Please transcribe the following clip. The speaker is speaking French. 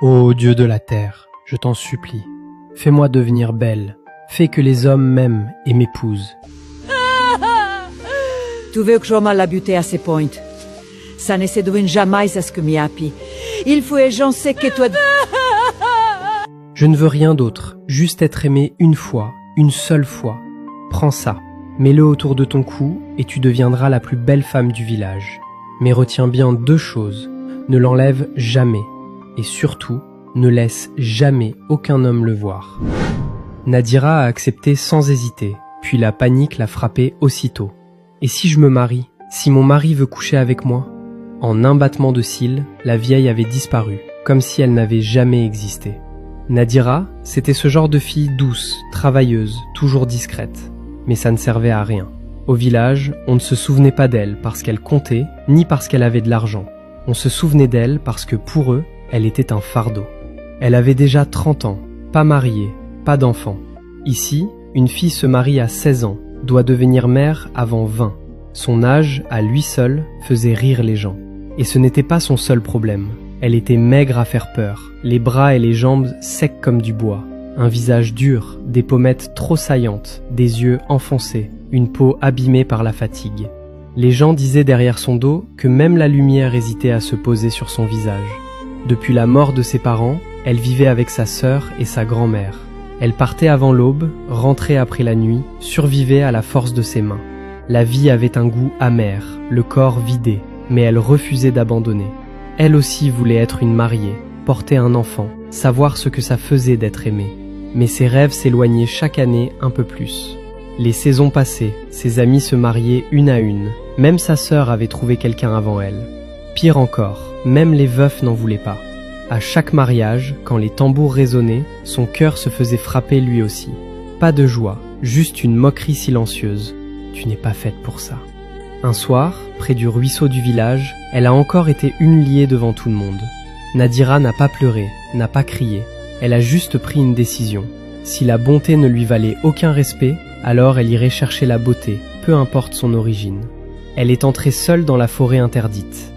Ô Dieu de la terre, je t'en supplie, fais-moi devenir belle, fais que les hommes m'aiment et m'épousent. Tu veux que j'aime la beauté à ce point? Ça ne se devine jamais à ce que mi api. Il faut et j'en sais que toi... Je ne veux rien d'autre, juste être aimé une fois, une seule fois. Prends ça, mets-le autour de ton cou et tu deviendras la plus belle femme du village. Mais retiens bien 2 choses, ne l'enlève jamais. Et surtout, ne laisse jamais aucun homme le voir. Nadira a accepté sans hésiter, puis la panique l'a frappée aussitôt. Et si je me marie? Si mon mari veut coucher avec moi? En un battement de cils, la vieille avait disparu, comme si elle n'avait jamais existé. Nadira, c'était ce genre de fille douce, travailleuse, toujours discrète. Mais ça ne servait à rien. Au village, on ne se souvenait pas d'elle parce qu'elle comptait, ni parce qu'elle avait de l'argent. On se souvenait d'elle parce que pour eux, elle était un fardeau. Elle avait déjà 30 ans, pas mariée, pas d'enfant. Ici, une fille se marie à 16 ans, doit devenir mère avant 20. Son âge, à lui seul, faisait rire les gens. Et ce n'était pas son seul problème. Elle était maigre à faire peur, les bras et les jambes secs comme du bois, un visage dur, des pommettes trop saillantes, des yeux enfoncés, une peau abîmée par la fatigue. Les gens disaient derrière son dos que même la lumière hésitait à se poser sur son visage. Depuis la mort de ses parents, elle vivait avec sa sœur et sa grand-mère. Elle partait avant l'aube, rentrait après la nuit, survivait à la force de ses mains. La vie avait un goût amer, le corps vidé, mais elle refusait d'abandonner. Elle aussi voulait être une mariée, porter un enfant, savoir ce que ça faisait d'être aimée. Mais ses rêves s'éloignaient chaque année un peu plus. Les saisons passaient, ses amies se mariaient une à une. Même sa sœur avait trouvé quelqu'un avant elle. Pire encore, même les veufs n'en voulaient pas. À chaque mariage, quand les tambours résonnaient, son cœur se faisait frapper lui aussi. Pas de joie, juste une moquerie silencieuse. Tu n'es pas faite pour ça. Un soir, près du ruisseau du village, elle a encore été humiliée devant tout le monde. Nadira n'a pas pleuré, n'a pas crié. Elle a juste pris une décision. Si la bonté ne lui valait aucun respect, alors elle irait chercher la beauté, peu importe son origine. Elle est entrée seule dans la forêt interdite.